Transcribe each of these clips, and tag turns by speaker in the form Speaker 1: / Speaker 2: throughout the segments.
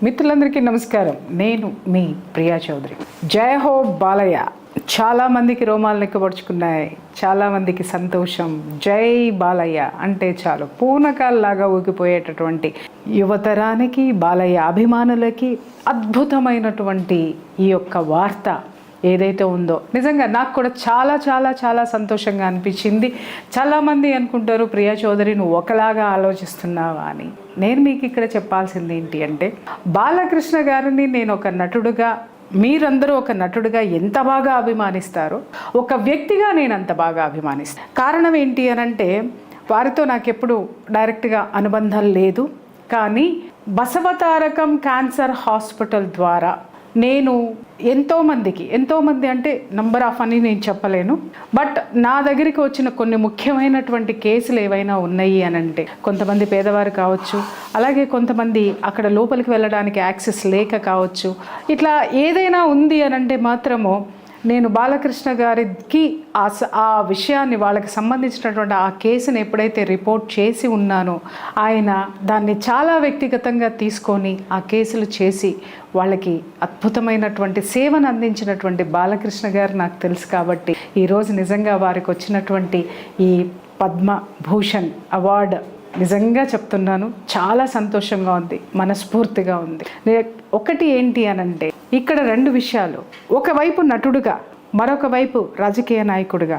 Speaker 1: మిత్రులందరికీ నమస్కారం. నేను మీ ప్రియా చౌదరి. జై హో బాలయ్య. చాలామందికి రోమాలు నెక్కబడుచుకున్నాయి, చాలామందికి సంతోషం. జై బాలయ్య అంటే చాలు పూనకాల్లాగా ఊగిపోయేటటువంటి యువతరానికి, బాలయ్య అభిమానులకి అద్భుతమైనటువంటి ఈ యొక్క వార్త ఏదైతే ఉందో నిజంగా నాకు కూడా చాలా చాలా చాలా సంతోషంగా అనిపించింది. చాలామంది అనుకుంటారు, ప్రియా చౌదరి నువ్వు ఒకలాగా ఆలోచిస్తున్నావా అని. నేను మీకు ఇక్కడ చెప్పాల్సింది ఏంటి అంటే, బాలకృష్ణ గారిని నేను ఒక నటుడుగా, మీరందరూ ఒక నటుడుగా ఎంత బాగా అభిమానిస్తారో ఒక వ్యక్తిగా నేను అంత బాగా అభిమానిస్తాను. కారణం ఏంటి అని అంటే, వారితో నాకెప్పుడు డైరెక్ట్గా అనుబంధం లేదు, కానీ బసవతారకం క్యాన్సర్ హాస్పిటల్ ద్వారా నేను ఎంతోమంది అంటే నంబర్ ఆఫ్ అని నేను చెప్పలేను, బట్ నా దగ్గరికి వచ్చిన కొన్ని ముఖ్యమైనటువంటి కేసులు ఏవైనా ఉన్నాయి అని అంటే, కొంతమంది పేదవారు కావచ్చు, అలాగే కొంతమంది అక్కడ లోపలికి వెళ్ళడానికి యాక్సెస్ లేక కావచ్చు, ఇట్లా ఏదైనా ఉంది అని అంటే మాత్రము నేను బాలకృష్ణ గారికి ఆ విషయాన్ని, వాళ్ళకి సంబంధించినటువంటి ఆ కేసుని ఎప్పుడైతే రిపోర్ట్ చేసి ఉన్నానో, ఆయన దాన్ని చాలా వ్యక్తిగతంగా తీసుకొని ఆ కేసులు చేసి వాళ్ళకి అద్భుతమైనటువంటి సేవను అందించినటువంటి బాలకృష్ణ గారు నాకు తెలుసు. కాబట్టి ఈరోజు నిజంగా వారికి వచ్చినటువంటి ఈ పద్మభూషణ్ అవార్డు నిజంగా చెప్తున్నాను, చాలా సంతోషంగా ఉంది, మనస్ఫూర్తిగా ఉంది. ఒకటి ఏంటి అనంటే, ఇక్కడ రెండు విషయాలు, ఒకవైపు నటుడుగా, మరొక వైపు రాజకీయ నాయకుడిగా,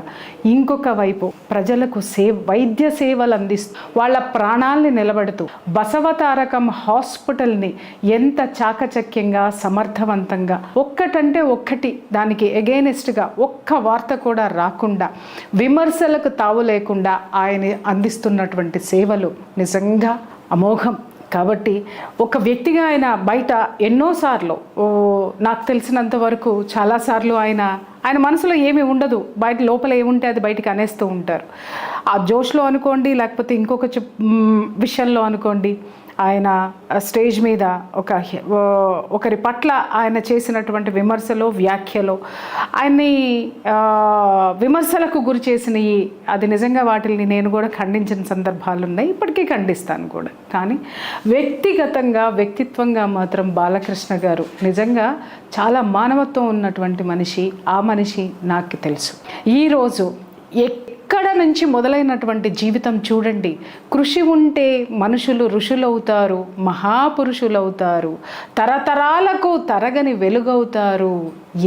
Speaker 1: ఇంకొక వైపు ప్రజలకు వైద్య సేవలు అందిస్తూ వాళ్ళ ప్రాణాలని నిలబెడుతూ బసవతారకం హాస్పిటల్ని ఎంత చాకచక్యంగా, సమర్థవంతంగా, ఒక్కటంటే ఒక్కటి దానికి ఎగైనెస్ట్గా ఒక్క వార్త కూడా రాకుండా, విమర్శలకు తావు లేకుండా ఆయన అందిస్తున్నటువంటి సేవలు నిజంగా అమోఘం. కాబట్టి ఒక వ్యక్తిగా ఆయన బయట ఎన్నోసార్లు, నాకు తెలిసినంత వరకు చాలాసార్లు ఆయన మనసులో ఏమీ ఉండదు, బయట లోపల ఏముంటే అది బయటికి అనేస్తూ ఉంటారు. ఆ జోష్లో అనుకోండి, లేకపోతే ఇంకొక విషయంలో అనుకోండి, ఆయన స్టేజ్ మీద ఒకరి పట్ల ఆయన చేసినటువంటి విమర్శలో, వ్యాఖ్యలో, ఆయన్ని విమర్శలకు గురి చేసినవి, అది నిజంగా వాటిని నేను కూడా ఖండించిన సందర్భాలు ఉన్నాయి, ఇప్పటికీ ఖండిస్తాను కూడా. కానీ వ్యక్తిగతంగా, వ్యక్తిత్వంగా మాత్రం బాలకృష్ణ గారు నిజంగా చాలా మానవత్వం ఉన్నటువంటి మనిషి. ఆ మనిషి నాకు తెలుసు. ఈరోజు ఎక్కడ నుంచి మొదలైనటువంటి జీవితం చూడండి. కృషి ఉంటే మనుషులు ఋషులవుతారు, మహాపురుషులవుతారు, తరతరాలకు తరగని వెలుగవుతారు,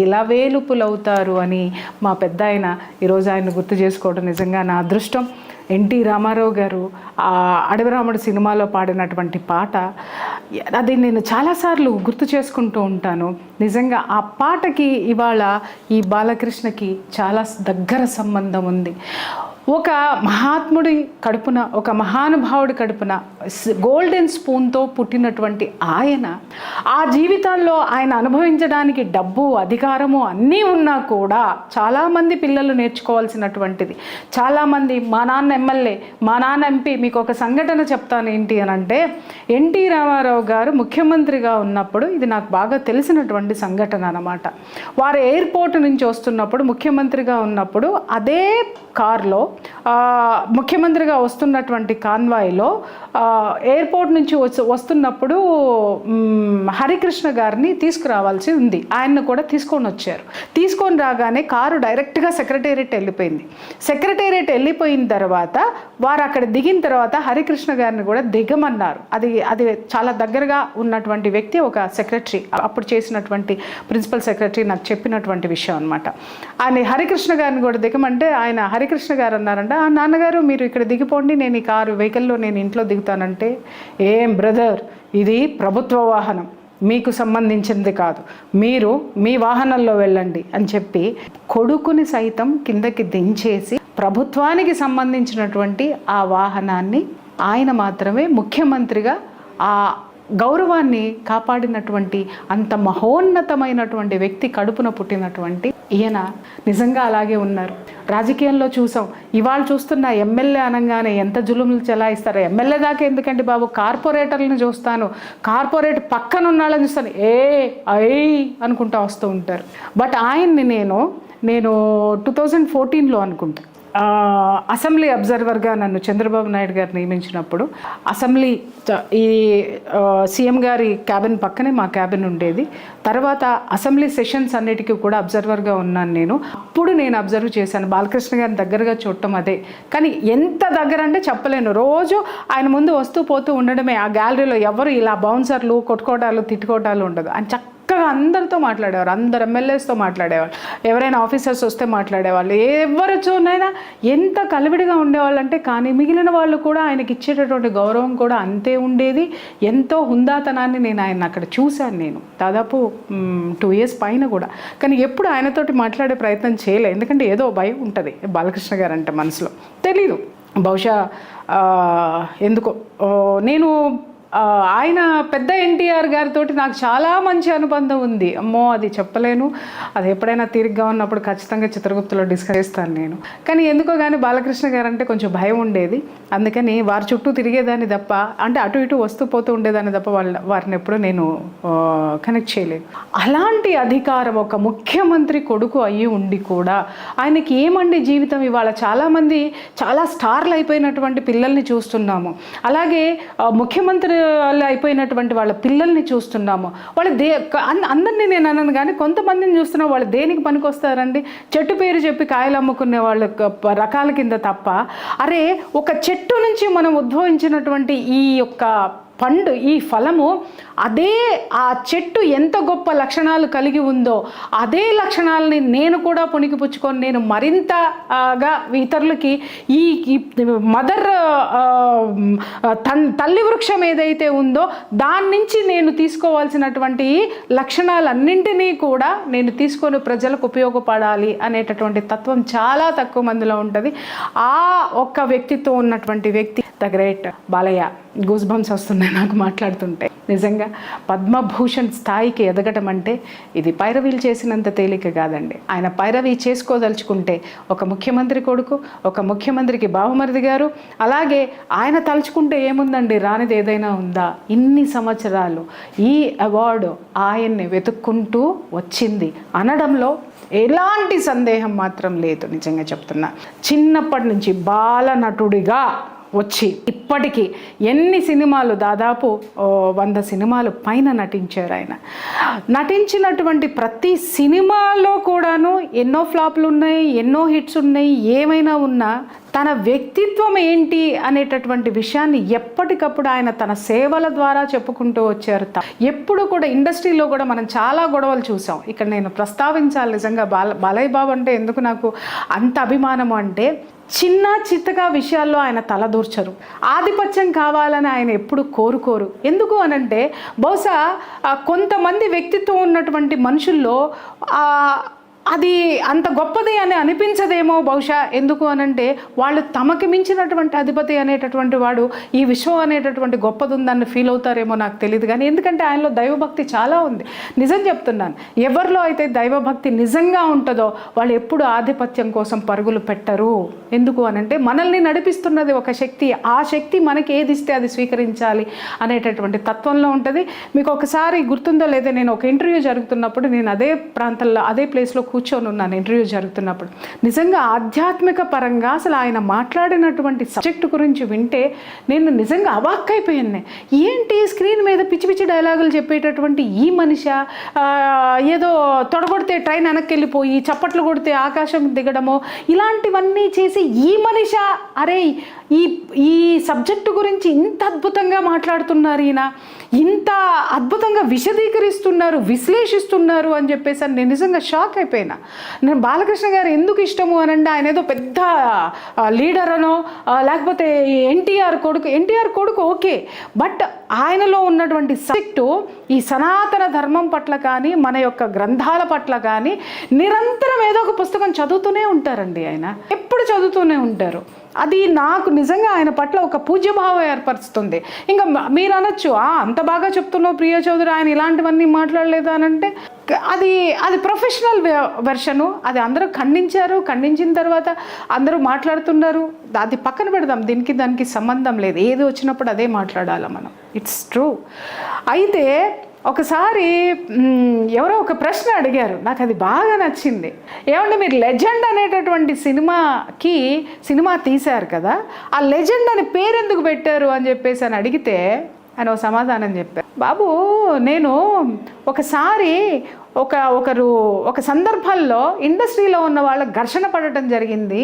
Speaker 1: ఇలవేలుపులవుతారు అని మా పెద్ద ఆయన ఈరోజు ఆయన గుర్తు చేసుకోవడం నిజంగా నా అదృష్టం. ఎన్టీ రామారావు గారు ఆ అడవిరాముడు సినిమాలో పాడినటువంటి పాట, అది నేను చాలాసార్లు గుర్తు చేసుకుంటూ ఉంటాను. నిజంగా ఆ పాటకి ఇవాళ ఈ బాలకృష్ణకి చాలా దగ్గర సంబంధం ఉంది. ఒక మహాత్ముడి కడుపున, ఒక మహానుభావుడి కడుపున గోల్డెన్ స్పూన్తో పుట్టినటువంటి ఆయన, ఆ జీవితాల్లో ఆయన అనుభవించడానికి డబ్బు, అధికారము అన్నీ ఉన్నా కూడా చాలామంది పిల్లలు నేర్చుకోవాల్సినటువంటిది. చాలామంది, మా నాన్న ఎమ్మెల్యే, మా నాన్న ఎంపీ. మీకు ఒక సంఘటన చెప్తాను ఏంటి అని అంటే, ఎన్టీ రామారావు గారు ముఖ్యమంత్రిగా ఉన్నప్పుడు, ఇది నాకు బాగా తెలిసినటువంటి సంఘటన అన్నమాట. వారు ఎయిర్పోర్ట్ నుంచి వస్తున్నప్పుడు, ముఖ్యమంత్రిగా ఉన్నప్పుడు అదే కార్లో, ముఖ్యమంత్రిగా వస్తున్నటువంటి కాన్వాయ్లో ఎయిర్పోర్ట్ నుంచి వస్తున్నప్పుడు హరికృష్ణ గారిని తీసుకురావాల్సి ఉంది. ఆయన్ను కూడా తీసుకొని వచ్చారు. తీసుకొని రాగానే కారు డైరెక్ట్గా సెక్రటేరియట్ వెళ్ళిపోయింది. సెక్రటేరియట్ వెళ్ళిపోయిన తర్వాత వారు అక్కడ దిగిన తర్వాత హరికృష్ణ గారిని కూడా దిగమన్నారు. అది చాలా దగ్గరగా ఉన్నటువంటి వ్యక్తి, ఒక సెక్రటరీ, అప్పుడు చేసినటువంటి ప్రిన్సిపల్ సెక్రటరీ నాకు చెప్పినటువంటి విషయం అనమాట. ఆయన హరికృష్ణ గారిని కూడా దిగమంటే ఆయన హరికృష్ణ గారు అన్నారంట, నాన్నగారు మీరు ఇక్కడ దిగిపోండి, నేను ఈ కారు వెహికల్లో నేను ఇంట్లో దిగుతానంటే, ఏం బ్రదర్, ఇది ప్రభుత్వ వాహనం, మీకు సంబంధించింది కాదు, మీరు మీ వాహనంలో వెళ్ళండి అని చెప్పి కొడుకుని సైతం కిందకి దించేసి ప్రభుత్వానికి సంబంధించినటువంటి ఆ వాహనాన్ని ఆయన మాత్రమే ముఖ్యమంత్రిగా ఆ గౌరవాన్ని కాపాడినటువంటి అంత మహోన్నతమైనటువంటి వ్యక్తి కడుపున పుట్టినటువంటి ఈయన నిజంగా అలాగే ఉన్నారు. రాజకీయంలో చూసాం, ఇవాళ చూస్తున్న ఎమ్మెల్యే అనగానే ఎంత జులుములు చెలాయిస్తారో. ఎమ్మెల్యే దాకా ఎందుకంటే బాబు, కార్పొరేటర్లను చూస్తాను, కార్పొరేట్ పక్కన ఉన్నాళ్ళని చూస్తాను, అనుకుంటా వస్తూ ఉంటారు. బట్ ఆయన్ని నేను 2014లో అనుకుంటా అసెంబ్లీ అబ్జర్వర్గా నన్ను చంద్రబాబు నాయుడు గారు నియమించినప్పుడు అసెంబ్లీ ఈ సీఎం గారి క్యాబిన్ పక్కనే మా క్యాబిన్ ఉండేది. తర్వాత అసెంబ్లీ సెషన్స్ అన్నిటికీ కూడా అబ్జర్వర్గా ఉన్నాను నేను. అప్పుడు నేను అబ్జర్వ్ చేశాను బాలకృష్ణ గారిని దగ్గరగా చూడటం అదే. కానీ ఎంత దగ్గర అంటే చెప్పలేను. రోజు ఆయన ముందు వస్తూ పోతూ ఉండడమే. ఆ గ్యాలరీలో ఎవరు ఇలా బౌన్సర్లు కొట్టుకోవడాలు తిట్టుకోవడాలు ఉండదు. ఆయన చక్కగా అందరితో మాట్లాడేవారు, అందరు ఎమ్మెల్యేస్తో మాట్లాడేవాళ్ళు, ఎవరైనా ఆఫీసర్స్ వస్తే మాట్లాడేవాళ్ళు, ఎవరు చూనైనా ఎంత కలివిడిగా ఉండేవాళ్ళు అంటే. కానీ మిగిలిన వాళ్ళు కూడా ఆయనకి ఇచ్చేటటువంటి గౌరవం కూడా అంతే ఉండేది. ఎంతో హుందాతనాన్ని నేను ఆయన అక్కడ చూశాను. నేను దాదాపు 2 years పైన కూడా. కానీ ఎప్పుడు ఆయనతోటి మాట్లాడే ప్రయత్నం చేయలేదు. ఎందుకంటే ఏదో భయం ఉంటుంది బాలకృష్ణ గారు అంటే మనసులో. తెలీదు, బహుశా ఎందుకో. నేను ఆయన పెద్ద ఎన్టీఆర్ గారితో నాకు చాలా మంచి అనుబంధం ఉంది. అమ్మో, అది చెప్పలేను. అది ఎప్పుడైనా తీరిగ్గా ఉన్నప్పుడు ఖచ్చితంగా చిత్రగుప్తలో డిస్కస్ చేస్తాను నేను. కానీ ఎందుకో కానీ బాలకృష్ణ గారు అంటే కొంచెం భయం ఉండేది. అందుకని వారి చుట్టూ తిరిగేదాన్ని తప్ప, అంటే అటు ఇటు వస్తూ పోతూ ఉండేదాన్ని తప్ప వారిని ఎప్పుడూ నేను కనెక్ట్ చేయలేదు. అలాంటి అధికారం ఒక ముఖ్యమంత్రి కొడుకు అయ్యి ఉండి కూడా ఆయనకి ఏమండి జీవితం. ఇవాళ చాలామంది చాలా స్టార్లు అయిపోయినటువంటి పిల్లల్ని చూస్తున్నాము. అలాగే ముఖ్యమంత్రి అయిపోయినటువంటి వాళ్ళ పిల్లల్ని చూస్తున్నాము. వాళ్ళు అందరినీ నేను అన్నాను, కానీ కొంతమందిని చూస్తున్నాం. వాళ్ళు దేనికి పనికొస్తారండి? చెట్టు పేరు చెప్పి కాయలు అమ్ముకునే వాళ్ళ రకాల కింద తప్ప. అరే, ఒక చెట్టు నుంచి మనం ఉద్భవించినటువంటి ఈ యొక్క పండు, ఈ ఫలము, అదే ఆ చెట్టు ఎంత గొప్ప లక్షణాలు కలిగి ఉందో అదే లక్షణాలని నేను కూడా పుణికిపుచ్చుకొని నేను మరింతగా ఇతరులకి ఈ మదర్ తల్లి వృక్షం ఏదైతే ఉందో దాని నుంచి నేను తీసుకోవాల్సినటువంటి లక్షణాలన్నింటినీ కూడా నేను తీసుకొని ప్రజలకు ఉపయోగపడాలి అనేటటువంటి తత్వం చాలా తక్కువ మందిలో ఉంటుంది. ఆ ఒక్క వ్యక్తితో ఉన్నటువంటి వ్యక్తి the great Balayya. Goose bumps వస్తున్నాయి నాకు మాట్లాడుతుంటే. నిజంగా పద్మభూషణ్ స్థాయికి ఎదగటం అంటే ఇది పైరవీలు చేసినంత తేలిక కాదండి. ఆయన పైరవీ చేసుకోదలుచుకుంటే ఒక ముఖ్యమంత్రి కొడుకు, ఒక ముఖ్యమంత్రికి బావమరిది గారు, అలాగే ఆయన తలుచుకుంటే ఏముందండి, రానిది ఏదైనా ఉందా? ఇన్ని సంవత్సరాలు ఈ అవార్డు ఆయన్ని వెతుక్కుంటూ వచ్చింది అనడంలో ఎలాంటి సందేహం మాత్రం లేదు. నిజంగా చెప్తున్నా. చిన్నప్పటి నుంచి బాల నటుడిగా వచ్చి ఇప్పటికీ ఎన్ని సినిమాలు, దాదాపు 100 సినిమాలు పైన నటించారు ఆయన. నటించినటువంటి ప్రతి సినిమాలో కూడాను ఎన్నో ఫ్లాప్లు ఉన్నాయి, ఎన్నో హిట్స్ ఉన్నాయి. ఏమైనా ఉన్నా తన వ్యక్తిత్వం ఏంటి అనేటటువంటి విషయాన్ని ఎప్పటికప్పుడు ఆయన తన సేవల ద్వారా చెప్పుకుంటూ వచ్చారు. ఎప్పుడు కూడా ఇండస్ట్రీలో కూడా మనం చాలా గొడవలు చూసాం. ఇక్కడ నేను ప్రస్తావించాలి నిజంగా. బాలయ్య బాబు అంటే ఎందుకు నాకు అంత అభిమానము అంటే, చిన్న చిత్తగా విషయాల్లో ఆయన తలదూర్చరు. ఆధిపత్యం కావాలని ఆయన ఎప్పుడు కోరుకోరు. ఎందుకు అనంటే, బహుశా కొంతమంది వ్యక్తిత్వం ఉన్నటువంటి మనుషుల్లో అది అంత గొప్పది అని అనిపించదేమో బహుశా. ఎందుకు అనంటే, వాళ్ళు తమకి మించినటువంటి అధిపతి అనేటటువంటి వాడు ఈ విశ్వం అనేటటువంటి గొప్పది ఉందని ఫీల్ అవుతారేమో నాకు తెలియదు. కానీ ఎందుకంటే ఆయనలో దైవభక్తి చాలా ఉంది. నిజం చెప్తున్నాను, ఎవరిలో అయితే దైవభక్తి నిజంగా ఉంటుందో వాళ్ళు ఎప్పుడు ఆధిపత్యం కోసం పరుగులు పెట్టరు. ఎందుకు అనంటే, మనల్ని నడిపిస్తున్నది ఒక శక్తి. ఆ శక్తి మనకి ఏది ఇస్తే అది స్వీకరించాలి అనేటటువంటి తత్వంలో ఉంటుంది. మీకు ఒకసారి గుర్తుందో లేదో, నేను ఒక ఇంటర్వ్యూ జరుగుతున్నప్పుడు నేను అదే ప్రాంతంలో అదే ప్లేస్లో కూర్చొని ఉన్నాను. ఇంటర్వ్యూ జరుగుతున్నప్పుడు నిజంగా ఆధ్యాత్మిక పరంగా అసలు ఆయన మాట్లాడినటువంటి సబ్జెక్టు గురించి వింటే నేను నిజంగా అవాక్కైపోయాను. ఏంటి స్క్రీన్ మీద పిచ్చి పిచ్చి డైలాగులు చెప్పేటటువంటి ఈ మనిషి ఏదో తొడగొడితే ట్రైన్ వెనక్కి వెళ్ళిపోయి, చప్పట్లు కొడితే ఆకాశం దిగడమో ఇలాంటివన్నీ చేసి ఈ మనిషి, అరే ఈ సబ్జెక్టు గురించి ఇంత అద్భుతంగా మాట్లాడుతున్నారు, ఈయన ఇంత అద్భుతంగా విశదీకరిస్తున్నారు, విశ్లేషిస్తున్నారు అని చెప్పేసి నేను నిజంగా షాక్ అయిపోయినా. నేను బాలకృష్ణ గారు ఎందుకు ఇష్టము అనంటే, ఆయన ఏదో పెద్ద లీడర్ అనో లేకపోతే ఎన్టీఆర్ కొడుకు ఓకే, బట్ ఆయనలో ఉన్నటువంటి సబ్జెక్టు ఈ సనాతన ధర్మం పట్ల కానీ మన యొక్క గ్రంథాల పట్ల కానీ నిరంతరం ఏదో ఒక పుస్తకం చదువుతూనే ఉంటారండి. ఆయన ఎప్పుడు చదువుతూనే ఉంటారు. అది నాకు నిజంగా ఆయన పట్ల ఒక పూజ్యభావం ఏర్పరుస్తుంది. ఇంకా మీరు అనొచ్చు, అంత బాగా చెప్తున్నావు ప్రియా చౌదరి, ఆయన ఇలాంటివన్నీ మాట్లాడలేదు అని అంటే, అది ప్రొఫెషనల్ వెర్షను. అది అందరూ ఖండించిన తర్వాత అందరూ మాట్లాడుతున్నారు. అది పక్కన పెడదాం, దానికి సంబంధం లేదు. ఏది వచ్చినప్పుడు అదే మాట్లాడాలి మనం. It's true. అయితే ఒకసారి ఎవరో ఒక ప్రశ్న అడిగారు, నాకు అది బాగా నచ్చింది. ఏమంటే మీరు లెజెండ్ అనేటటువంటి సినిమా తీశారు కదా, ఆ లెజెండ్ అని పేరు ఎందుకు పెట్టారు అని చెప్పేసి అని అడిగితే ఆయన ఒక సమాధానం చెప్పారు. బాబు, నేను ఒకసారి ఒక సందర్భంలో ఇండస్ట్రీలో ఉన్న వాళ్ళ ఘర్షణ పడటం జరిగింది.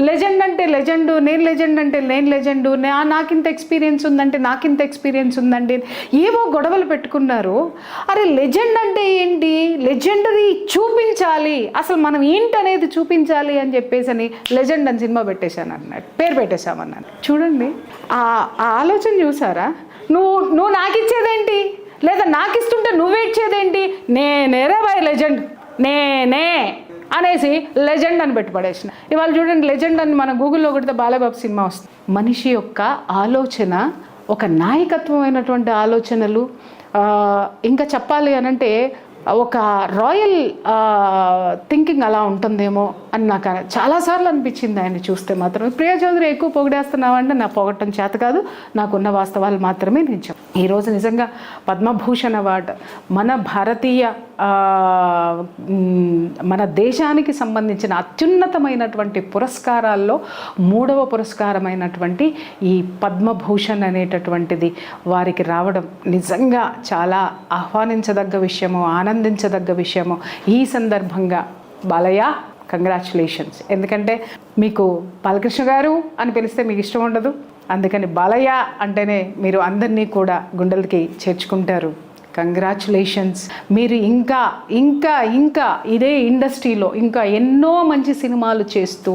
Speaker 1: లెజెండ్ అంటే లెజెండు, నేను లెజెండ్ అంటే నేను లెజెండు, నాకింత ఎక్స్పీరియన్స్ ఉందంటే నాకింత ఎక్స్పీరియన్స్ ఉందండి, ఏవో గొడవలు పెట్టుకున్నారు. అరే లెజెండ్ అంటే ఏంటి, లెజెండరీ చూపించాలి, అసలు మనం ఏంటనేది చూపించాలి అని చెప్పేసి అని లెజెండ్ అని సినిమా పెట్టేశాను అన్నాడు, పేరు పెట్టేశామన్నాను. చూడండి ఆ ఆలోచన చూసారా? నువ్వు నాకు ఇచ్చేదేంటి, లేదా నాకు ఇస్తుంటే నువ్వేడ్చేదేంటి, నేనేరే బాయ్ లెజెండ్, నేనే అనేసి లెజెండ్ అని పెట్టి పడేసిన. ఇవాళ చూడండి, లెజెండ్ అని మన గూగుల్లో కొడితే బాలబాబు సినిమా వస్తుంది. మనిషి యొక్క ఆలోచన, ఒక నాయకత్వమైనటువంటి ఆలోచనలు, ఇంకా చెప్పాలి అనంటే ఒక రాయల్ థింకింగ్ అలా ఉంటుందేమో అని నాకు చాలాసార్లు అనిపించింది ఆయన చూస్తే మాత్రం. ప్రియా చౌదరి ఎక్కువ పొగిడేస్తున్నావంటే నా పొగట్టం చేత కాదు, నాకున్న వాస్తవాలు మాత్రమే నేను చెప్పాను. ఈరోజు నిజంగా పద్మభూషణ్ అవార్డు మన భారతీయ మన దేశానికి సంబంధించిన అత్యున్నతమైనటువంటి పురస్కారాల్లో 3వ పురస్కారమైనటువంటి ఈ పద్మభూషణ్ అనేటటువంటిది వారికి రావడం నిజంగా చాలా ఆహ్వానించదగ్గ విషయము, ఆనందించదగ్గ విషయము. ఈ సందర్భంగా బాలయ్య కంగ్రాచులేషన్స్. ఎందుకంటే మీకు బాలకృష్ణ గారు అని పిలిస్తే మీకు ఇష్టం ఉండదు, అందుకని బాలయ్య అంటేనే మీరు అందరినీ కూడా గుండెలకి చేర్చుకుంటారు. కంగ్రాచులేషన్స్. మీరు ఇంకా ఇంకా ఇంకా ఇదే ఇండస్ట్రీలో ఇంకా ఎన్నో మంచి సినిమాలు చేస్తూ,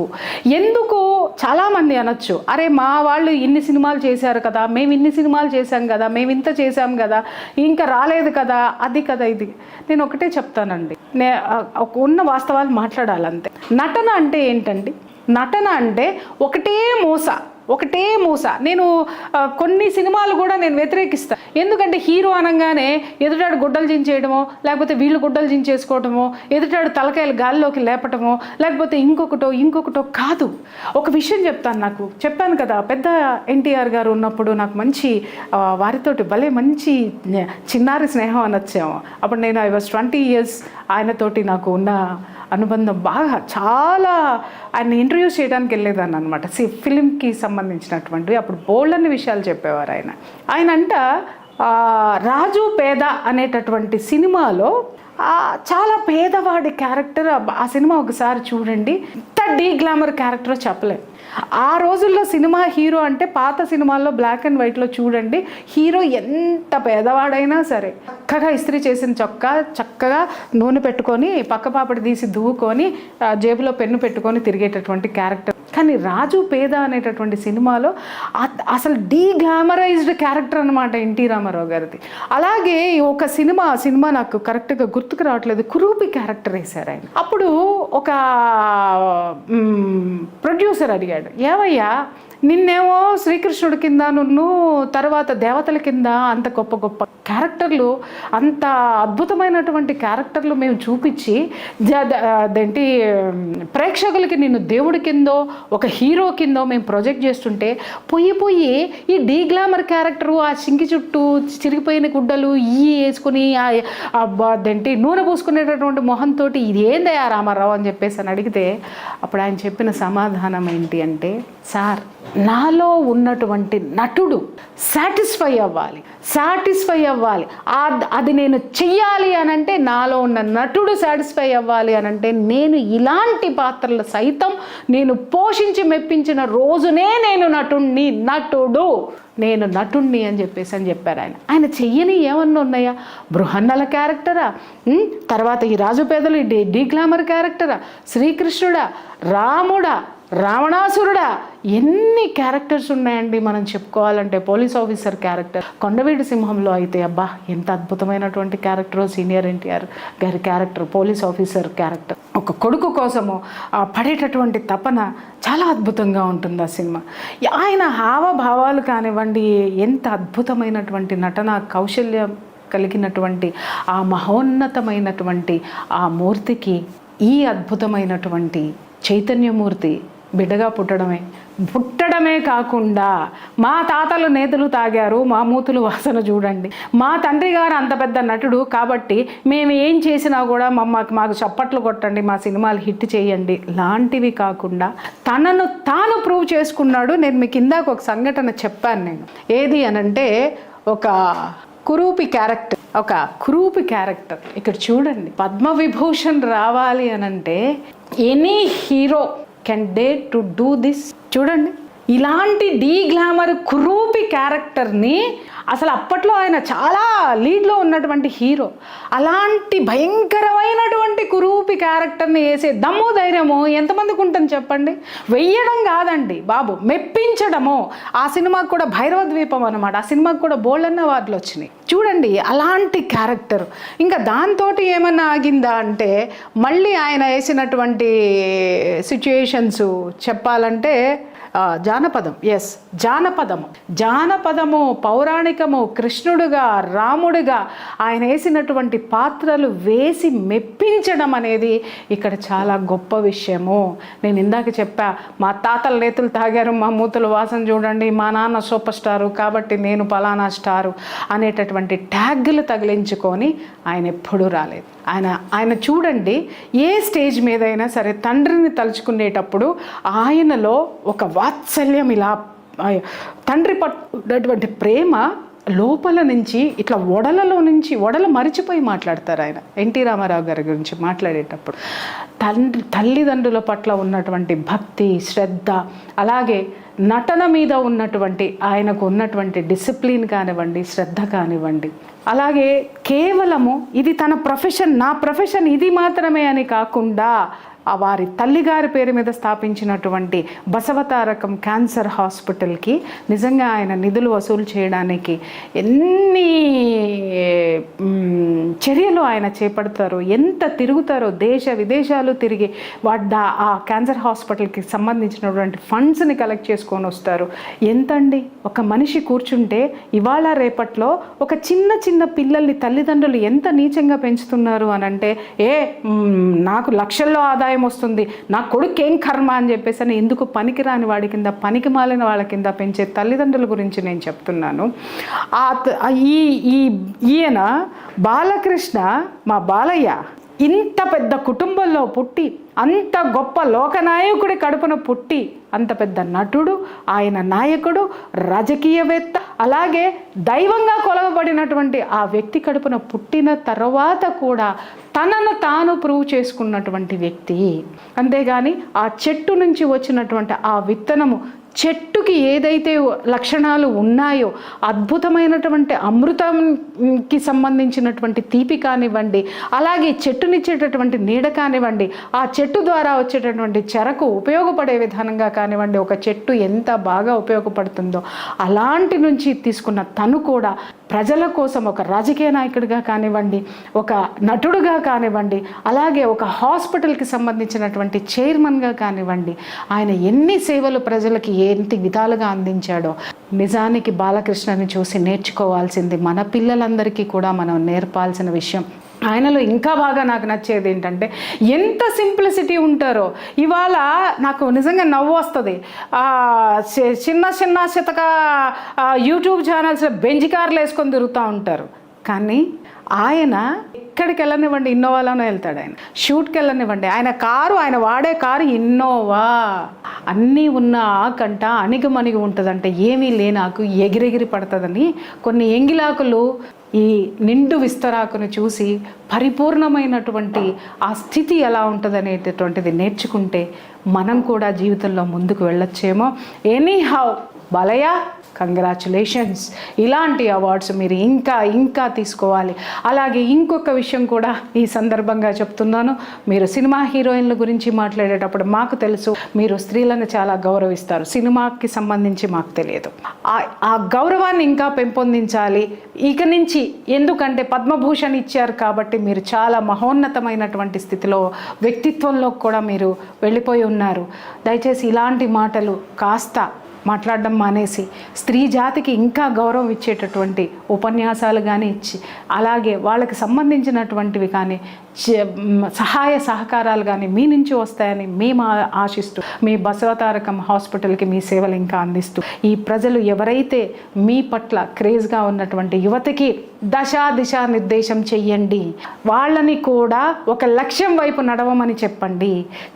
Speaker 1: ఎందుకు చాలామంది అనొచ్చు, అరే మా వాళ్ళు ఇన్ని సినిమాలు చేశారు కదా, మేము ఇన్ని సినిమాలు చేశాం కదా, మేము ఇంత చేశాం కదా, ఇంకా రాలేదు కదా, అది కదా ఇది. నేను ఒకటే చెప్తానండి, ఉన్న వాస్తవాలు మాట్లాడాలంతే. నటన అంటే ఏంటండి? నటన అంటే ఒకటే మూస. నేను కొన్ని సినిమాలు కూడా నేను వ్యతిరేకిస్తాను. ఎందుకంటే హీరో అనగానే ఎదుటాడు గుడ్డలు జించేయడమో, లేకపోతే వీళ్ళు గుడ్డలు జించేసుకోవడమో, ఎదుటాడు తలకాయలు గాల్లోకి లేపటమో, లేకపోతే ఇంకొకటో కాదు. ఒక విషయం చెప్పాను కదా, పెద్ద ఎన్టీఆర్ గారు ఉన్నప్పుడు నాకు మంచి వారితోటి భలే మంచి చిన్నారి స్నేహం అనొచ్చాము. అప్పుడు నేను I was 20 years ఆయనతోటి నాకు ఉన్న అనుబంధం బాగా చాలా. ఆయన ఇంటర్వ్యూస్ చేయడానికి వెళ్ళేదాన్ని అనమాట, ఫిలింకి సంబంధించినటువంటివి. అప్పుడు బోల్డన్ని విషయాలు చెప్పేవారు ఆయన అంట. రాజు పేద అనేటటువంటి సినిమాలో చాలా పేదవాడి క్యారెక్టర్. ఆ సినిమా ఒకసారి చూడండి, ఎంత డీ గ్లామర్ క్యారెక్టర్ చెప్పలేదు. ఆ రోజుల్లో సినిమా హీరో అంటే పాత సినిమాల్లో బ్లాక్ అండ్ వైట్లో చూడండి, హీరో ఎంత పేదవాడైనా సరే చక్కగా ఇస్త్రీ చేసిన చక్కగా నూనె పెట్టుకొని పక్క పాపడి తీసి దువ్వుకొని జేబులో పెన్ను పెట్టుకొని తిరిగేటటువంటి క్యారెక్టర్. కానీ రాజు పేద అనేటటువంటి సినిమాలో అసలు డీగ్లామరైజ్డ్ క్యారెక్టర్ అనమాట ఎన్టీ రామారావు గారిది. అలాగే ఒక సినిమా నాకు కరెక్ట్గా గుర్తుకు రావట్లేదు, కురూపి క్యారెక్టర్ వేశారు ఆయన. అప్పుడు ఒక ప్రొడ్యూసర్ అడిగాడు, ఏవయ్యా నిన్నేమో శ్రీకృష్ణుడి కింద తర్వాత దేవతల కింద అంత గొప్ప క్యారెక్టర్లు, అంత అద్భుతమైనటువంటి క్యారెక్టర్లు మేము చూపించి అదేంటి ప్రేక్షకులకి నిన్ను దేవుడి కిందో ఒక హీరో కిందో మేము ప్రొజెక్ట్ చేస్తుంటే పోయి ఈ డీగ్లామర్ క్యారెక్టరు, ఆ చింకి చుట్టూ చిరిగిపోయిన గుడ్డలు వేసుకుని అదేంటి నూనె పూసుకునేటటువంటి మొహంతో ఇది ఏందయ్యా రామారావు అని చెప్పేసి అని అడిగితే అప్పుడు ఆయన చెప్పిన సమాధానం ఏంటి అంటే, సార్ నాలో ఉన్నటువంటి నటుడు సాటిస్ఫై అవ్వాలి, అది నేను చెయ్యాలి అనంటే, నాలో ఉన్న నటుడు సాటిస్ఫై అవ్వాలి అనంటే నేను ఇలాంటి పాత్రలు సైతం నేను పోషించి మెప్పించిన రోజునే నేను నటుణ్ణి అని చెప్పారు ఆయన చెయ్యని ఏమన్నా ఉన్నాయా? బృహన్నల క్యారెక్టరా, తర్వాత ఈ రాజుపేదలు డీగ్లామర్ క్యారెక్టరా, శ్రీకృష్ణుడా, రాముడా, రావణాసురుడా, ఎన్ని క్యారెక్టర్స్ ఉన్నాయండి మనం చెప్పుకోవాలంటే. పోలీస్ ఆఫీసర్ క్యారెక్టర్, కొండవీటి సింహంలో అయితే అబ్బా ఎంత అద్భుతమైనటువంటి క్యారెక్టర్ సీనియర్ ఎన్టీఆర్ గారి క్యారెక్టర్, పోలీస్ ఆఫీసర్ క్యారెక్టర్. ఒక కొడుకు కోసము పడేటటువంటి తపన చాలా అద్భుతంగా ఉంటుంది ఆ సినిమా. ఆయన హావభావాలు కానివ్వండి, ఎంత అద్భుతమైనటువంటి నటన కౌశల్యం కలిగినటువంటి ఆ మహోన్నతమైనటువంటి ఆ మూర్తికి ఈ అద్భుతమైనటువంటి చైతన్యమూర్తి బిడ్డగా పుట్టడమే కాకుండా మా తాతలు నేతలు తాగారు, మా మూతులు వాసన చూడండి. మా తండ్రి గారు అంత పెద్ద నటుడు కాబట్టి మేము ఏం చేసినా కూడా మాకు చప్పట్లు కొట్టండి, మా సినిమాలు హిట్ చేయండి లాంటివి కాకుండా తనను తాను ప్రూవ్ చేసుకున్నాడు. నేను మీకు ఇందాక ఒక సంఘటన చెప్పాను. నేను ఏది అనంటే ఒక కురూపి క్యారెక్టర్ ఇక్కడ చూడండి. పద్మవిభూషణ్ రావాలి అనంటే any hero can dare to do this. చూడండి, ఇలాంటి గ్లామర్ కురూపి క్యారెక్టర్ని అసలు అప్పట్లో ఆయన చాలా లీడ్లో ఉన్నటువంటి హీరో, అలాంటి భయంకరమైనటువంటి కురూపి క్యారెక్టర్ని వేసే దమ్ము ధైర్యము ఎంతమందికి ఉంటుంది చెప్పండి. వెయ్యడం కాదండి బాబు, మెప్పించడము. ఆ సినిమాకు కూడా భైరవ ద్వీపం అన్నమాట, ఆ సినిమాకు కూడా బోల్డన్న అవార్డులు వచ్చినాయి. చూడండి అలాంటి క్యారెక్టర్. ఇంకా దాంతో ఏమన్నా ఆగిందా అంటే మళ్ళీ ఆయన వేసినటువంటి సిచ్యుయేషన్స్ చెప్పాలంటే జానపదము పౌరాణికము, కృష్ణుడుగా రాముడిగా ఆయన వేసినటువంటి పాత్రలు వేసి మెప్పించడం అనేది ఇక్కడ చాలా గొప్ప విషయము. నేను ఇందాక చెప్పా, మా తాతల నేతులు తాగారు, మా మూతలు వాసన చూడండి, మా నాన్న సూపర్ స్టారు కాబట్టి నేను పలానా స్టారు అనేటటువంటి ట్యాగ్లు తగిలించుకొని ఆయన ఎప్పుడూ రాలేదు. ఆయన చూడండి, ఏ స్టేజ్ మీదైనా సరే తండ్రిని తలుచుకునేటప్పుడు ఆయనలో ఒక వాత్సల్యం, ఇలా తండ్రి పట్టున్నటువంటి ప్రేమ లోపల నుంచి ఇట్లా ఒడలు మరిచిపోయి మాట్లాడతారు ఆయన. ఎన్టీ రామారావు గారి గురించి మాట్లాడేటప్పుడు తల్లిదండ్రుల పట్ల ఉన్నటువంటి భక్తి, శ్రద్ధ, అలాగే నటన మీద ఉన్నటువంటి ఆయనకు ఉన్నటువంటి డిసిప్లిన్ కానివ్వండి, శ్రద్ధ కానివ్వండి, అలాగే కేవలము ఇది తన ప్రొఫెషన్, నా ప్రొఫెషన్ ఇది మాత్రమే అని కాకుండా వారి తల్లిగారి పేరు మీద స్థాపించినటువంటి బసవతారకం క్యాన్సర్ హాస్పిటల్కి నిజంగా ఆయన నిధులు వసూలు చేయడానికి ఎన్ని చర్యలు ఆయన చేపడతారో, ఎంత తిరుగుతారో, దేశ విదేశాలు తిరిగి ఆ క్యాన్సర్ హాస్పిటల్కి సంబంధించినటువంటి ఫండ్స్ని కలెక్ట్ చేసుకొని వస్తారు. ఎంతండి, ఒక మనిషి కూర్చుంటే ఇవాళ రేపట్లో ఒక చిన్న పిల్లల్ని తల్లిదండ్రులు ఎంత నీచంగా పెంచుతున్నారు అని అంటే, నాకు లక్షల్లో ఆదాయం వస్తుంది, నా కొడుకు ఏం కర్మ అని చెప్పేసి అని ఎందుకు పనికిరాని వాడి కింద, పనికి మాలిన వాళ్ళ కింద పెంచే తల్లిదండ్రుల గురించి నేను చెప్తున్నాను. ఈయన బాలకృష్ణ, మా బాలయ్య ఇంత పెద్ద కుటుంబంలో పుట్టి, అంత గొప్ప లోకనాయకుడి కడుపున పుట్టి, అంత పెద్ద నటుడు, ఆయన నాయకుడు, రాజకీయవేత్త, అలాగే దైవంగా కొలవబడినటువంటి ఆ వ్యక్తి కడుపున పుట్టిన తర్వాత కూడా తనను తాను ప్రూవ్ చేసుకున్నటువంటి వ్యక్తి. అంతేగాని ఆ చెట్టు నుంచి వచ్చినటువంటి ఆ విత్తనము, చెట్టుకి ఏదైతే లక్షణాలు ఉన్నాయో, అద్భుతమైనటువంటి అమృతంకి సంబంధించినటువంటి తీపి కానివ్వండి, అలాగే చెట్టునిచ్చేటటువంటి నీడ కానివ్వండి, ఆ చెట్టు ద్వారా వచ్చేటటువంటి చెరకు ఉపయోగపడే విధానంగా కానివ్వండి, ఒక చెట్టు ఎంత బాగా ఉపయోగపడుతుందో అలాంటి నుంచి తీసుకున్న తను కూడా ప్రజల కోసం ఒక రాజకీయ నాయకుడిగా కానివ్వండి, ఒక నటుడుగా కానివ్వండి, అలాగే ఒక హాస్పిటల్కి సంబంధించినటువంటి చైర్మన్గా కానివ్వండి, ఆయన ఎన్ని సేవలు ప్రజలకి ఏంటి విధాలుగా అందించాడో. నిజానికి బాలకృష్ణని చూసి నేర్చుకోవాల్సింది మన పిల్లలందరికీ కూడా మనం నేర్పాల్సిన విషయం. ఆయనలో ఇంకా బాగా నాకు నచ్చేది ఏంటంటే ఎంత సింప్లిసిటీ ఉంటారో. ఇవాళ నాకు నిజంగా నవ్వు వస్తుంది. చిన్న చితక యూట్యూబ్ ఛానల్స్లో బెంజ్ కార్లు వేసుకొని తిరుగుతూ ఉంటారు, కానీ ఆయన ఎక్కడికి వెళ్ళనివ్వండి ఇన్నోవాలోనే వెళ్తాడు. ఆయన షూట్కి వెళ్ళనివ్వండి, ఆయన వాడే కారు ఇన్నోవా. అన్నీ ఉన్న ఆకంట అణిగిమణిగి ఉంటుందంటే ఏమీ లేనాకు ఎగిరెగిరి పడుతుందని కొన్ని ఎంగిలాకులు ఈ నిండు విస్తరాకును చూసి పరిపూర్ణమైనటువంటి ఆ స్థితి ఎలా ఉంటుందనేటటువంటిది నేర్చుకుంటే మనం కూడా జీవితంలో ముందుకు వెళ్ళొచ్చేమో. Anyhow Balayya, congratulations. ఇలాంటి అవార్డ్స్ మీరు ఇంకా తీసుకోవాలి. అలాగే ఇంకొక విషయం కూడా ఈ సందర్భంగా చెప్తున్నాను. మీరు సినిమా హీరోయిన్ల గురించి మాట్లాడేటప్పుడు మాకు తెలుసు మీరు స్త్రీలను చాలా గౌరవిస్తారు, సినిమాకి సంబంధించి మాకు తెలియదు. ఆ గౌరవాన్ని ఇంకా పెంపొందించాలి ఇక నుంచి. ఎందుకంటే పద్మభూషణ్ ఇచ్చారు కాబట్టి మీరు చాలా మహోన్నతమైనటువంటి స్థితిలో, వ్యక్తిత్వంలో కూడా మీరు వెళ్ళిపోయి ఉన్నారు. దయచేసి ఇలాంటి మాటలు కాస్త మాట్లాడడం మానేసి స్త్రీ జాతికి ఇంకా గౌరవం ఇచ్చేటటువంటి ఉపన్యాసాలు కానీ ఇచ్చి, అలాగే వాళ్ళకి సంబంధించినటువంటివి కానీ సహాయ సహకారాలు కానీ మీ నుంచి వస్తాయని మేము ఆశిస్తూ మీ బసవతారకం హాస్పిటల్కి మీ సేవలు ఇంకా అందిస్తూ, ఈ ప్రజలు ఎవరైతే మీ పట్ల క్రేజ్గా ఉన్నటువంటి యువతకి దిశా నిర్దేశం చెయ్యండి, వాళ్ళని కూడా ఒక లక్ష్యం వైపు నడవమని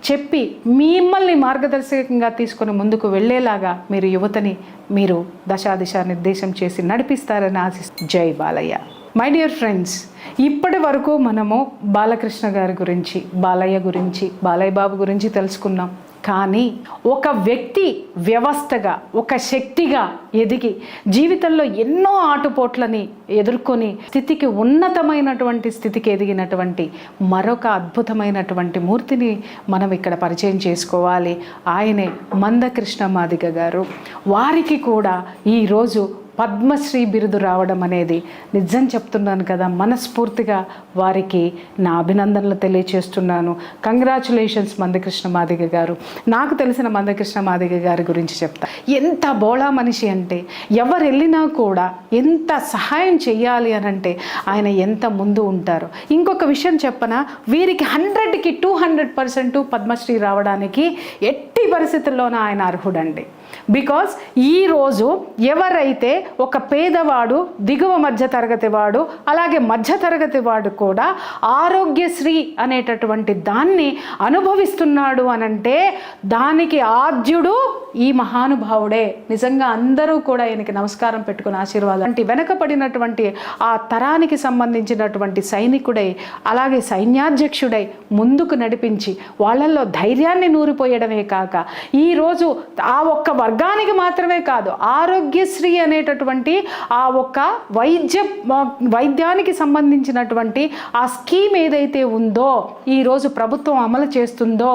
Speaker 1: చెప్పి మిమ్మల్ని మార్గదర్శకంగా తీసుకొని ముందుకు వెళ్ళేలాగా మీరు యువతని మీరు దిశా నిర్దేశం చేసి నడిపిస్తారని ఆశిస్తూ జై బాలయ్య. మై డియర్ ఫ్రెండ్స్, ఇప్పటి వరకు మనము బాలకృష్ణ గారి గురించి, బాలయ్య గురించి, బాలయ్య బాబు గురించి తెలుసుకున్నాం. కానీ ఒక వ్యక్తి వ్యవస్థగా, ఒక శక్తిగా ఎదిగి జీవితంలో ఎన్నో ఆటుపోట్లని ఎదుర్కొని స్థితికి ఉన్నతమైనటువంటి స్థితికి ఎదిగినటువంటి మరొక అద్భుతమైనటువంటి మూర్తిని మనం ఇక్కడ పరిచయం చేసుకోవాలి. ఆయనే మందకృష్ణ మాదిగ గారు. వారికి కూడా ఈరోజు పద్మశ్రీ బిరుదు రావడం అనేది నిజం చెప్తున్నాను కదా, మనస్ఫూర్తిగా వారికి నా అభినందనలు తెలియచేస్తున్నాను. కంగ్రాచులేషన్స్ మందకృష్ణ మాదిగ గారు. నాకు తెలిసిన మందకృష్ణ మాదిగ గారి గురించి చెప్తా. ఎంత బోళా మనిషి అంటే, ఎవరు వెళ్ళినా కూడా ఎంత సహాయం చెయ్యాలి అని అంటే ఆయన ఎంత ముందు ఉంటారు. ఇంకొక విషయం చెప్పనా, వీరికి 100కి 200% పద్మశ్రీ రావడానికి ఎట్టి పరిస్థితుల్లోనూ ఆయన అర్హుడండి. బికాజ్ ఈరోజు ఎవరైతే ఒక పేదవాడు, దిగువ మధ్య తరగతి వాడు, అలాగే మధ్య తరగతి వాడు కూడా ఆరోగ్యశ్రీ అనేటటువంటి దాన్ని అనుభవిస్తున్నాడు అనంటే దానికి ఆద్యుడు ఈ మహానుభావుడే. నిజంగా అందరూ కూడా ఈయనకి నమస్కారం పెట్టుకుని ఆశీర్వాదం అంటే వెనకపడినటువంటి ఆ తరానికి సంబంధించినటువంటి సైనికుడై, అలాగే సైన్యాధ్యక్షుడై ముందుకు నడిపించి వాళ్ళల్లో ధైర్యాన్ని నూరిపోయడమే కాక ఈరోజు ఆ ఒక్క వర్గానికి మాత్రమే కాదు, ఆరోగ్యశ్రీ అనేటటువంటి ఆ ఒక్క వైద్యానికి సంబంధించినటువంటి ఆ స్కీమ్ ఏదైతే ఉందో ఈరోజు ప్రభుత్వం అమలు చేస్తుందో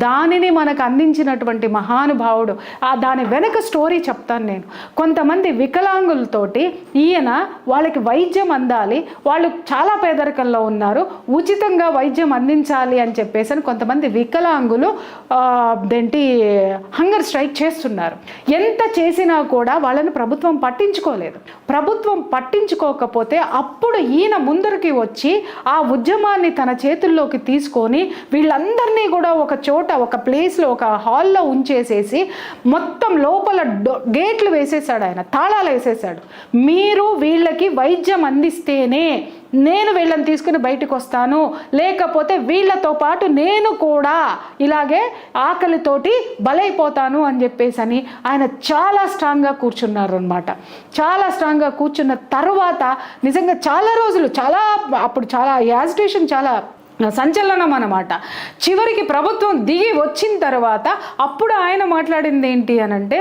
Speaker 1: దానిని మనకు అందించినటువంటి మహానుభావుడు. దాని వెనక స్టోరీ చెప్తాను నేను. కొంతమంది వికలాంగులతోటి ఈయన వాళ్ళకి వైద్యం అందాలి, వాళ్ళు చాలా పేదరికంలో ఉన్నారు, ఉచితంగా వైద్యం అందించాలి అని చెప్పేసి కొంతమంది వికలాంగులు హంగర్ స్ట్రైక్ చేస్తున్నారు. ఎంత చేసినా కూడా వాళ్ళని ప్రభుత్వం పట్టించుకోలేదు. ప్రభుత్వం పట్టించుకోకపోతే అప్పుడు ఈయన ముందరికి వచ్చి ఆ ఉద్యమాన్ని తన చేతుల్లోకి తీసుకొని వీళ్ళందరినీ కూడా ఒక చోట, ఒక ప్లేస్లో, ఒక హాల్లో ఉంచేసేసి మొత్తం లోపల గేట్లు వేసేసాడు, ఆయన తాళాలు వేసేసాడు. మీరు వీళ్ళకి వైద్యం అందిస్తేనే నేను వీళ్ళని తీసుకుని బయటకు వస్తాను, లేకపోతే వీళ్ళతో పాటు నేను కూడా ఇలాగే ఆకలితోటి బలైపోతాను అని చెప్పేసి అని ఆయన చాలా స్ట్రాంగ్గా కూర్చున్నారు అనమాట. చాలా స్ట్రాంగ్గా కూర్చున్న తర్వాత నిజంగా చాలా రోజులు అప్పుడు చాలా యాజిటేషన్, చాలా సంచలనం అన్నమాట. చివరికి ప్రభుత్వం దిగి వచ్చిన తర్వాత అప్పుడు ఆయన మాట్లాడింది ఏంటి అని అంటే,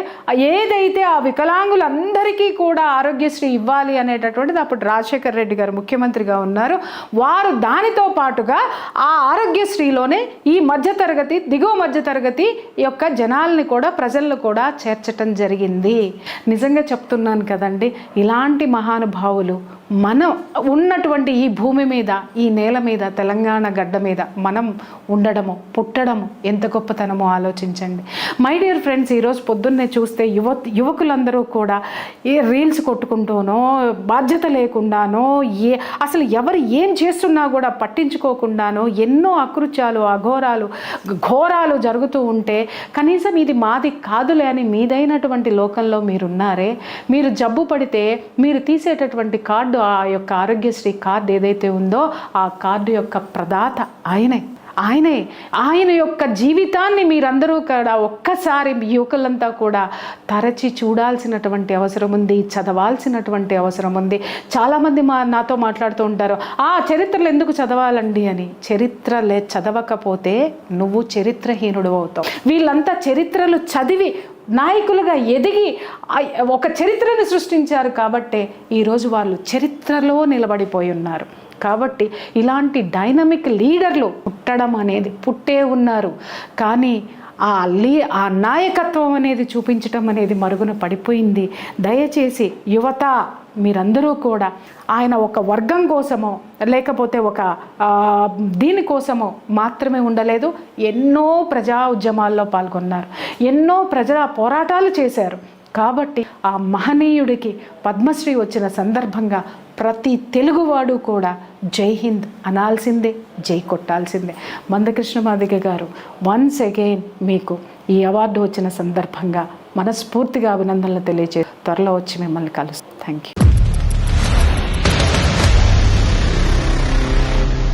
Speaker 1: ఏదైతే ఆ వికలాంగులందరికీ కూడా ఆరోగ్యశ్రీ ఇవ్వాలి అనేటటువంటిది అప్పుడు రాజశేఖర్ రెడ్డి గారు ముఖ్యమంత్రిగా ఉన్నారు. వారు దానితో పాటుగా ఆ ఆరోగ్యశ్రీలోనే ఈ మధ్యతరగతి, దిగువ మధ్యతరగతి యొక్క జనాల్ని కూడా, ప్రజలను కూడా చేర్చటం జరిగింది. నిజంగా చెప్తున్నాను కదండి, ఇలాంటి మహానుభావులు మనం ఉన్నటువంటి ఈ భూమి మీద, ఈ నేల మీద, తెలంగాణ గడ్డ మీద మనం ఉండడము, పుట్టడము ఎంత గొప్పతనమో ఆలోచించండి. మై డియర్ ఫ్రెండ్స్, ఈరోజు పొద్దున్నే చూస్తే యువకులందరూ కూడా ఏ రీల్స్ కొట్టుకుంటూనో, బాధ్యత లేకుండానో, అసలు ఎవరు ఏం చేస్తున్నా కూడా పట్టించుకోకుండానో ఎన్నో అకృత్యాలు, ఘోరాలు జరుగుతూ ఉంటే కనీసం ఇది మాది కాదులే అని మీదైనటువంటి లోకంలో మీరున్నారే. మీరు జబ్బు పడితే మీరు తీసేటటువంటి కార్డు, ఆ యొక్క ఆరోగ్యశ్రీ కార్డు ఏదైతే ఉందో ఆ కార్డు యొక్క ప్రదాత ఆయన యొక్క జీవితాన్ని మీరందరూ కూడా ఒక్కసారి యువకులంతా కూడా తరచి చూడాల్సినటువంటి అవసరం ఉంది, చదవాల్సినటువంటి అవసరం ఉంది. చాలామంది నాతో మాట్లాడుతూ ఉంటారు, చరిత్రలు ఎందుకు చదవాలండి అని. చరిత్రలే చదవకపోతే నువ్వు చరిత్రహీనుడు అవుతావు. వీళ్ళంతా చరిత్రలు చదివి నాయకులుగా ఎదిగి ఒక చరిత్రను సృష్టించారు కాబట్టే ఈరోజు వాళ్ళు చరిత్రలో నిలబడిపోయి ఉన్నారు. కాబట్టి ఇలాంటి డైనమిక్ లీడర్లు పుట్టడం అనేది పుట్టే ఉన్నారు. కానీ ఆ నాయకత్వం అనేది చూపించటం అనేది మరుగున పడిపోయింది. దయచేసి యువత మీరందరూ కూడా ఆయన ఒక వర్గం కోసమో లేకపోతే ఒక దీనికోసమో మాత్రమే ఉండలేదు. ఎన్నో ప్రజా ఉద్యమాల్లో పాల్గొన్నారు, ఎన్నో ప్రజా పోరాటాలు చేశారు. కాబట్టి ఆ మహనీయుడికి పద్మశ్రీ వచ్చిన సందర్భంగా ప్రతి తెలుగువాడు కూడా జై హింద్ అనాల్సిందే, జై కొట్టాల్సిందే. మందకృష్ణ మాదిగ గారు వన్స్ అగైన్ మీకు ఈ అవార్డు వచ్చిన సందర్భంగా మనస్ఫూర్తిగా అభినందనలు తెలియజే త్వరలో వచ్చి మిమ్మల్ని కలుస్తాను. Thank you.